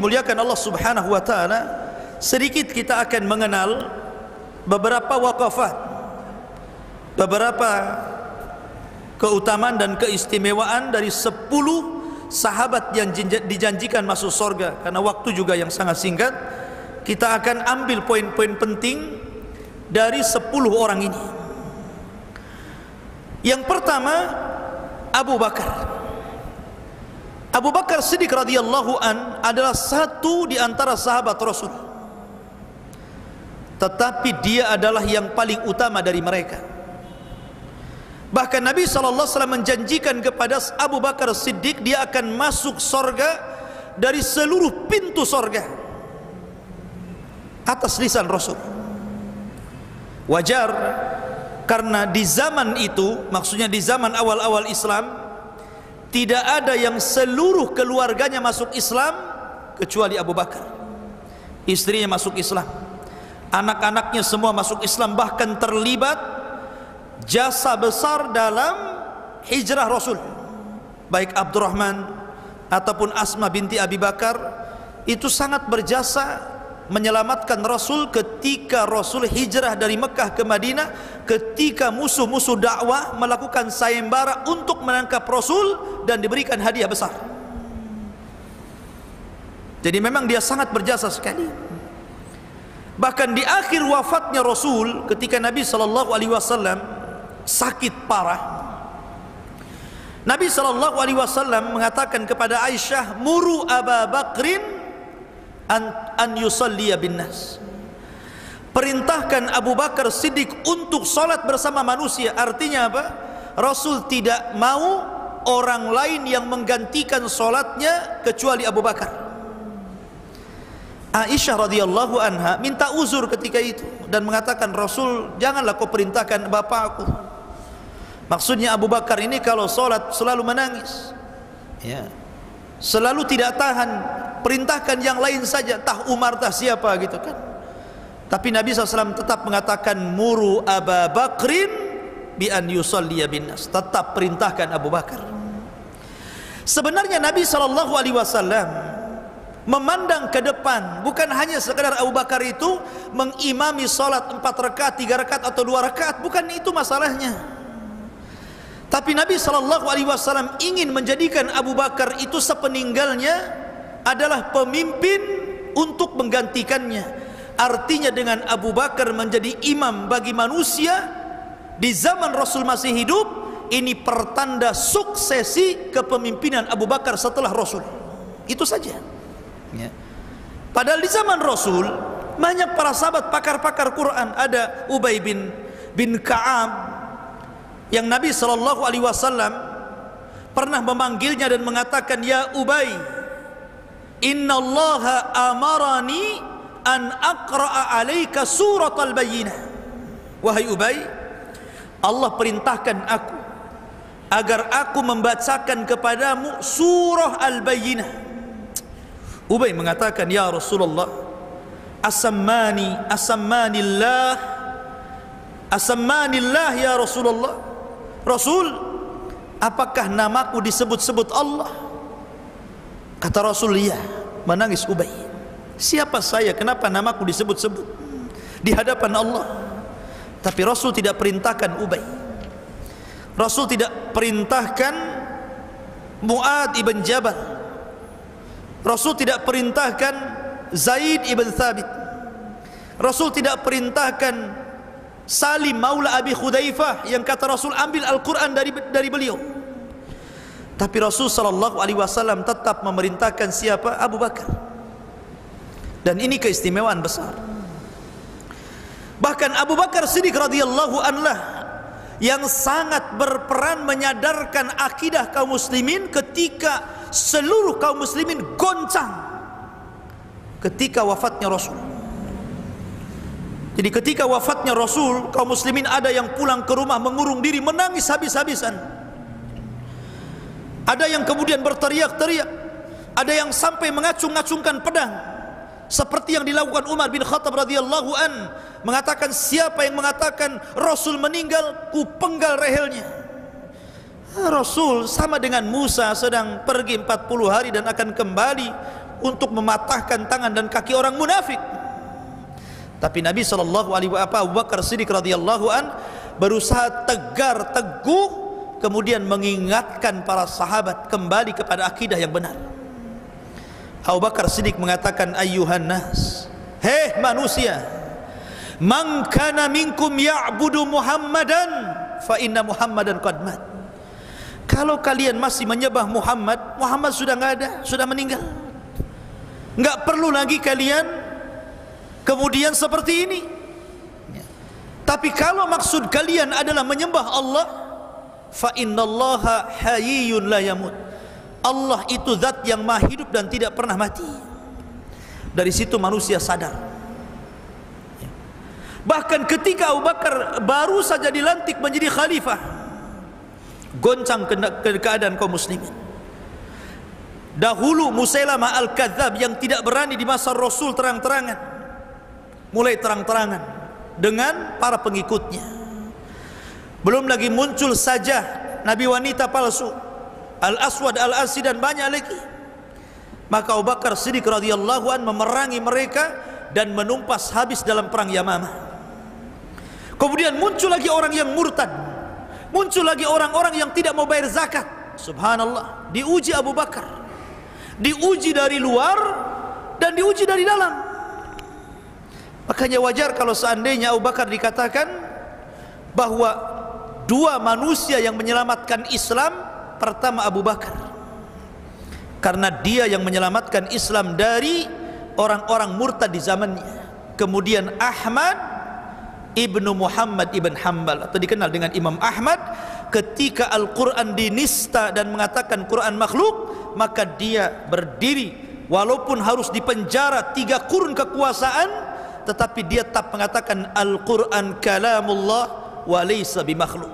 dimuliakan Allah Subhanahu wa taala, sedikit kita akan mengenal beberapa waqafat, beberapa keutamaan dan keistimewaan dari 10 sahabat yang dijanjikan masuk surga. Karena waktu juga yang sangat singkat, kita akan ambil poin-poin penting dari 10 orang ini. Yang pertama, Abu Bakar. Abu Bakar Siddiq radhiyallahu an adalah satu di antara sahabat Rasul, tetapi dia adalah yang paling utama dari mereka. Bahkan Nabi SAW menjanjikan kepada Abu Bakar Siddiq dia akan masuk surga dari seluruh pintu surga atas lisan Rasul. Wajar, karena di zaman itu, maksudnya di zaman awal-awal Islam, tidak ada yang seluruh keluarganya masuk Islam kecuali Abu Bakar. Istrinya masuk Islam, anak-anaknya semua masuk Islam, bahkan terlibat jasa besar dalam hijrah Rasul. Baik Abdurrahman ataupun Asma binti Abi Bakar itu sangat berjasa menyelamatkan Rasul ketika Rasul hijrah dari Mekah ke Madinah, ketika musuh-musuh dakwah melakukan sayembara untuk menangkap Rasul dan diberikan hadiah besar. Jadi memang dia sangat berjasa sekali. Bahkan di akhir wafatnya Rasul, ketika Nabi SAW sakit parah, Nabi SAW mengatakan kepada Aisyah, muru Aba Bakrin an yusalliya bin nas. Perintahkan Abu Bakar Siddiq untuk salat bersama manusia. Artinya apa? Rasul tidak mau orang lain yang menggantikan salatnya kecuali Abu Bakar. Aisyah radhiyallahu anha minta uzur ketika itu dan mengatakan, Rasul, janganlah kau perintahkan bapakku. Maksudnya Abu Bakar ini kalau salat selalu menangis, ya, selalu tidak tahan, perintahkan yang lain saja, tah Umar tah siapa gitu kan. Tapi Nabi SAW tetap mengatakan, muru Aba Bakrin bi an yusalliya bin nas. Tetap perintahkan Abu Bakar. Sebenarnya Nabi SAW memandang ke depan, bukan hanya sekadar Abu Bakar itu mengimami salat 4 rakaat, 3 rakaat atau 2 rakaat, bukan itu masalahnya. Tapi Nabi SAW ingin menjadikan Abu Bakar itu sepeninggalnya adalah pemimpin untuk menggantikannya. Artinya dengan Abu Bakar menjadi imam bagi manusia di zaman Rasul masih hidup, ini pertanda suksesi kepemimpinan Abu Bakar setelah Rasul. Itu saja, ya. Padahal di zaman Rasul banyak para sahabat pakar-pakar Quran. Ada Ubay bin Ka'ab yang Nabi SAW pernah memanggilnya dan mengatakan, ya Ubay, innallaha amarani an aqra'a alaika surat al-bayyinah. Wahai Ubay, Allah perintahkan aku agar aku membacakan kepadamu surah al-bayyinah. Ubay mengatakan, ya Rasulullah, asammanillah ya Rasulullah. Rasul, apakah namaku disebut-sebut Allah? Kata Rasul, ya. Menangis Ubay. Siapa saya? Kenapa namaku disebut-sebut di hadapan Allah? Tapi Rasul tidak perintahkan Ubay. Rasul tidak perintahkan Mu'ad ibn Jabal. Rasul tidak perintahkan Zaid ibn Thabit. Rasul tidak perintahkan Salim maula Abi Khudaifah yang kata Rasul ambil Al-Quran dari beliau. Tapi Rasul SAW tetap memerintahkan siapa? Abu Bakar. Dan ini keistimewaan besar. Bahkan Abu Bakar Siddiq radhiyallahu anhu yang sangat berperan menyadarkan akidah kaum muslimin ketika seluruh kaum muslimin goncang ketika wafatnya Rasul. Jadi ketika wafatnya Rasul, kaum muslimin ada yang pulang ke rumah mengurung diri, menangis habis-habisan. Ada yang kemudian berteriak-teriak, ada yang sampai mengacung-acungkan pedang, seperti yang dilakukan Umar bin Khattab radhiyallahu an, mengatakan, siapa yang mengatakan Rasul meninggal, ku penggal rehelnya. Rasul sama dengan Musa sedang pergi 40 hari dan akan kembali untuk mematahkan tangan dan kaki orang munafik. Tapi Nabi sallallahu alaihi wasallam, Abu Bakar Siddiq radhiyallahu an, berusaha tegar teguh, kemudian mengingatkan para sahabat kembali kepada akidah yang benar. Abu Bakar Siddiq mengatakan, ayyuhan nas, hei manusia, man kana minkum ya'budu Muhammadan fa inna Muhammadan qad mat. Kalau kalian masih menyembah Muhammad, Muhammad sudah enggak ada, sudah meninggal. Enggak perlu lagi kalian kemudian seperti ini. Tapi kalau maksud kalian adalah menyembah Allah, fa innallaha hayyun la yamut. Allah itu zat yang maha hidup dan tidak pernah mati. Dari situ manusia sadar. Bahkan ketika Abu Bakar baru saja dilantik menjadi khalifah, goncang keadaan kaum muslimin. Dahulu Musailamah al-Kadzab yang tidak berani di masa Rasul terang-terangan, mulai terang-terangan dengan para pengikutnya. Belum lagi muncul saja nabi wanita palsu, Al-Aswad Al-Asi dan banyak lagi. Maka Abu Bakar Siddiq radhiyallahu an memerangi mereka dan menumpas habis dalam perang Yamamah. Kemudian muncul lagi orang yang murtad, muncul lagi orang-orang yang tidak mau bayar zakat. Subhanallah, diuji Abu Bakar, diuji dari luar dan diuji dari dalam. Makanya wajar kalau seandainya Abu Bakar dikatakan bahwa dua manusia yang menyelamatkan Islam, pertama Abu Bakar, karena dia yang menyelamatkan Islam dari orang-orang murtad di zamannya. Kemudian Ahmad ibnu Muhammad ibn Hanbal, atau dikenal dengan Imam Ahmad, ketika Al-Quran dinista dan mengatakan Quran makhluk, maka dia berdiri walaupun harus dipenjara 3 kurun kekuasaan, tetapi dia tetap mengatakan Al-Quran kalamullah wa laysa bimakhluk.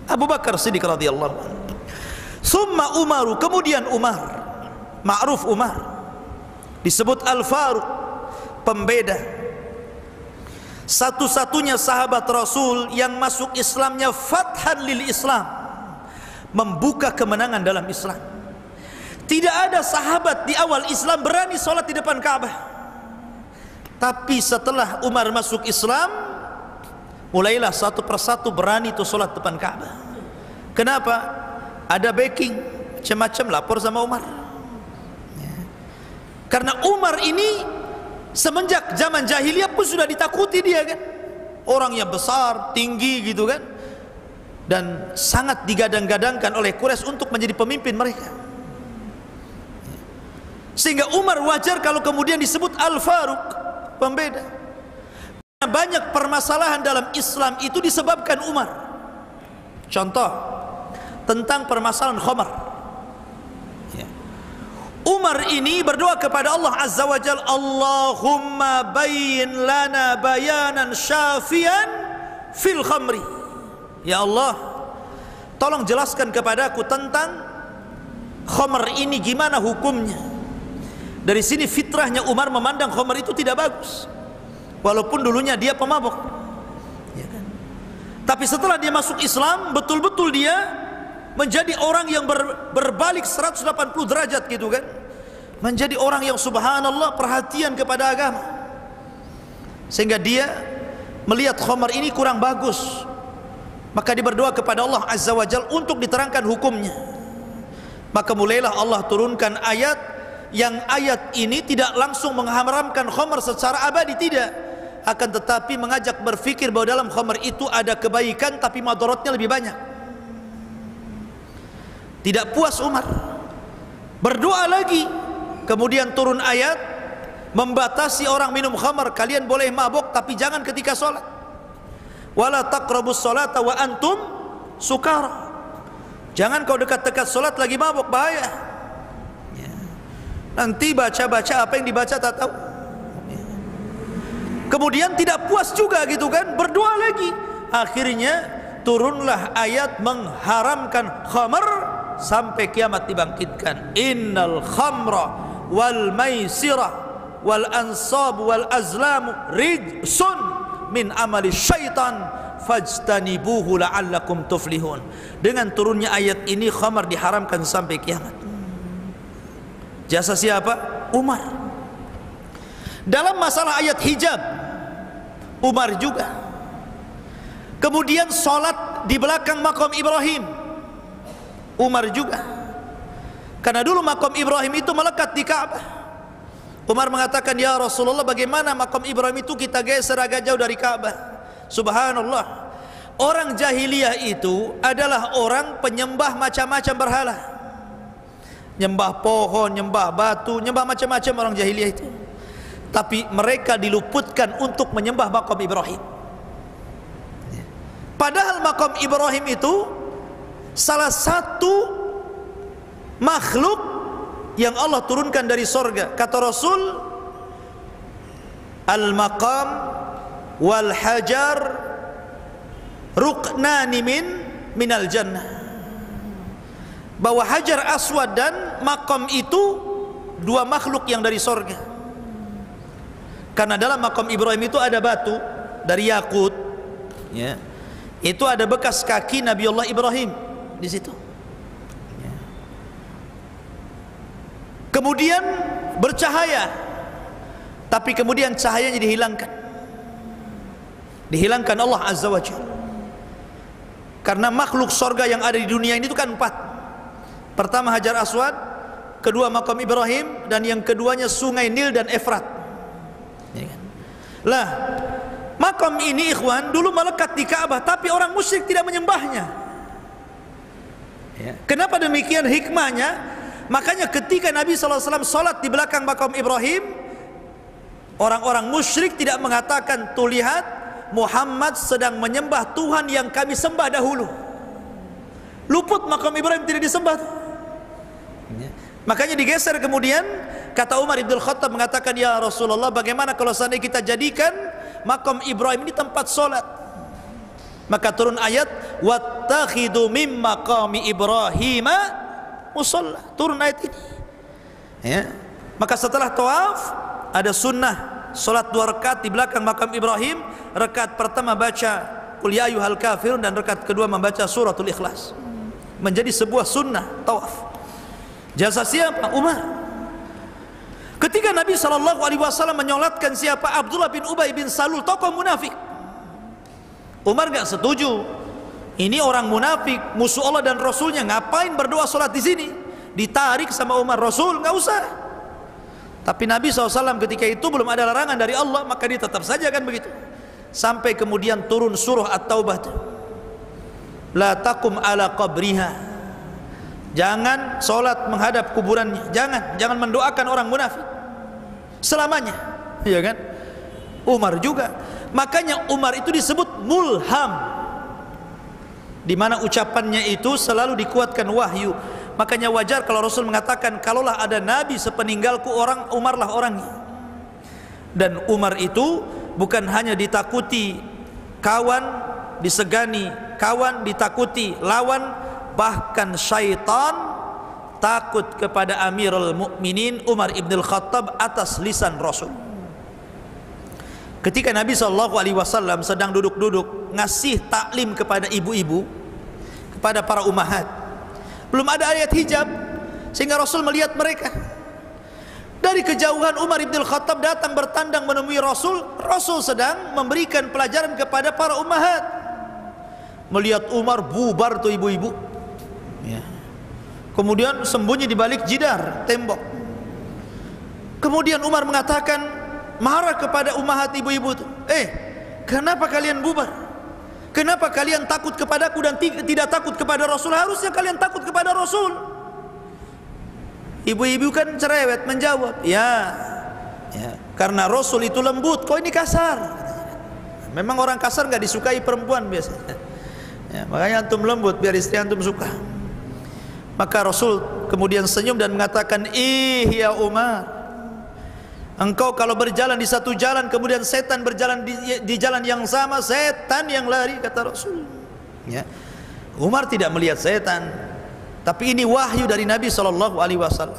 Abu Bakar Siddiq radhiyallahu anhu. Summa Umaru, kemudian Umar, ma'ruf Umar, disebut Al-Faruq, pembeda, satu-satunya sahabat Rasul yang masuk Islamnya fathan lil Islam, membuka kemenangan dalam Islam. Tidak ada sahabat di awal Islam berani sholat di depan Ka'bah. Tapi setelah Umar masuk Islam, mulailah satu persatu berani itu sholat depan Ka'bah. Kenapa? Ada backing, macam-macam lapor sama Umar. Karena Umar ini semenjak zaman jahiliyah pun sudah ditakuti dia kan. Orangnya besar, tinggi gitu kan, dan sangat digadang-gadangkan oleh Quraisy untuk menjadi pemimpin mereka. Sehingga Umar wajar kalau kemudian disebut Al-Faruq, pembeda. Banyak permasalahan dalam Islam itu disebabkan Umar. Contoh tentang permasalahan khamar. Umar ini berdoa kepada Allah Azza wa Jalla, Allahumma bayyin lana bayanan syafian fil khamri. Ya Allah, tolong jelaskan kepadaku tentang khamar ini, gimana hukumnya. Dari sini fitrahnya Umar memandang khamar itu tidak bagus, walaupun dulunya dia pemabuk, ya kan? Tapi setelah dia masuk Islam, betul-betul dia menjadi orang yang berbalik 180 derajat gitu kan. Menjadi orang yang subhanallah perhatian kepada agama. Sehingga dia melihat khamar ini kurang bagus, maka dia berdoa kepada Allah Azza wa Jalla untuk diterangkan hukumnya. Maka mulailah Allah turunkan ayat, yang ayat ini tidak langsung mengharamkan khamar secara abadi, tidak, akan tetapi mengajak berfikir bahwa dalam khamar itu ada kebaikan tapi madaratnya lebih banyak. Tidak puas Umar, berdoa lagi, kemudian turun ayat membatasi orang minum khamar. Kalian boleh mabuk tapi jangan ketika sholat. Wala taqrabus sholata wa antum sukara. Jangan kau dekat-dekat sholat lagi mabuk, bahaya. Nanti baca-baca apa yang dibaca tak tahu. Kemudian tidak puas juga gitu kan, berdoa lagi. Akhirnya turunlah ayat mengharamkan khamar sampai kiamat dibangkitkan. Innal khamra wal maisira wal ansab wal azlamu rijsun min amali syaitan fajtanibuhu la'allakum tuflihun. Dengan turunnya ayat ini khamar diharamkan sampai kiamat. Jasa siapa? Umar. Dalam masalah ayat hijab, Umar juga. Kemudian sholat di belakang makam Ibrahim, Umar juga. Karena dulu makam Ibrahim itu melekat di Ka'bah. Umar mengatakan, ya Rasulullah, bagaimana makam Ibrahim itu kita geser agak jauh dari Ka'bah? Subhanallah, orang jahiliyah itu adalah orang penyembah macam-macam berhala, nyembah pohon, nyembah batu, nyembah macam-macam orang jahiliyah itu. Tapi mereka diluputkan untuk menyembah makam Ibrahim. Padahal makam Ibrahim itu salah satu makhluk yang Allah turunkan dari sorga. Kata Rasul, al-maqam wal hajar ruknani minal jannah. Bahwa hajar aswad dan makam itu dua makhluk yang dari sorga. Karena dalam makam Ibrahim itu ada batu dari yakut, ya. Itu ada bekas kaki Nabiullah Ibrahim di situ. Ya. Kemudian bercahaya, tapi kemudian cahayanya dihilangkan. Dihilangkan Allah Azza wa Jalla. Karena makhluk sorga yang ada di dunia ini itu kan 4. Pertama Hajar Aswad, kedua makam Ibrahim, dan yang keduanya sungai Nil dan Efrat. Lah, makam ini ikhwan dulu melekat di Ka'bah, tapi orang musyrik tidak menyembahnya. Ya. Kenapa demikian hikmahnya? Makanya ketika Nabi SAW sholat di belakang makam Ibrahim, orang-orang musyrik tidak mengatakan, tuh lihat, Muhammad sedang menyembah Tuhan yang kami sembah dahulu. Luput makam Ibrahim tidak disembah. Ya. Makanya digeser kemudian. Kata Umar Ibn Khattab mengatakan, ya Rasulullah, bagaimana kalau seandainya kita jadikan makam Ibrahim ini tempat solat? Maka turun ayat, wattakhidu mim maqami Ibrahima musalla. Turun ayat ini. Ya. Maka setelah tawaf ada sunnah solat 2 rakaat di belakang makam Ibrahim. Rakaat pertama baca Qul ya ayyuhal kafirun, dan rakaat kedua membaca suratul Ikhlas. Menjadi sebuah sunnah tawaf. Jasa siapa? Umar. Ketika Nabi SAW menyolatkan siapa? Abdullah bin Ubay bin Salul, tokoh munafik. Umar gak setuju. Ini orang munafik, musuh Allah dan Rasulnya, ngapain berdoa solat di sini? Ditarik sama Umar, Rasul gak usah. Tapi Nabi SAW ketika itu belum ada larangan dari Allah, maka dia tetap saja kan begitu. Sampai kemudian turun surah At-Taubah, la taqum ala qabriha. Jangan solat menghadap kuburannya. Jangan mendoakan orang munafik selamanya, ya kan? Umar juga. Makanya Umar itu disebut mulham, di mana ucapannya itu selalu dikuatkan wahyu. Makanya wajar kalau Rasul mengatakan, kalaulah ada nabi sepeninggalku, Umarlah orangnya. Dan Umar itu bukan hanya ditakuti kawan, disegani kawan, ditakuti lawan, bahkan syaitan takut kepada Amirul Mukminin Umar Ibn Khattab atas lisan Rasul. Ketika Nabi SAW sedang duduk-duduk ngasih taklim kepada ibu-ibu, kepada para ummahat, belum ada ayat hijab, sehingga Rasul melihat mereka. Dari kejauhan Umar Ibn Khattab datang bertandang menemui Rasul. Rasul sedang memberikan pelajaran kepada para ummahat. Melihat Umar, bubar tuh ibu-ibu, ya. Kemudian sembunyi di balik jidar, tembok. Kemudian Umar mengatakan, marah kepada ummahat ibu-ibu itu, kenapa kalian bubar? Kenapa kalian takut kepadaku dan tidak takut kepada Rasul? Harusnya kalian takut kepada Rasul. Ibu-ibu kan cerewet menjawab, ya, karena Rasul itu lembut, kok ini kasar. Memang orang kasar nggak disukai perempuan biasanya. Ya, makanya antum lembut biar istri antum suka. Maka Rasul kemudian senyum dan mengatakan, ya Umar, engkau kalau berjalan di satu jalan, kemudian setan berjalan di jalan yang sama, setan yang lari, kata Rasul. Ya. Umar tidak melihat setan, tapi ini wahyu dari Nabi SAW.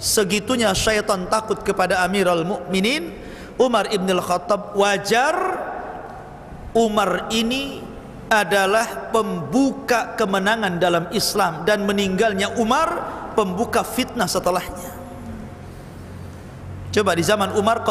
Segitunya syaitan takut kepada Amirul Mukminin Umar Ibn Khattab. Wajar, Umar ini adalah pembuka kemenangan dalam Islam, dan meninggalnya Umar pembuka fitnah setelahnya. Coba di zaman Umar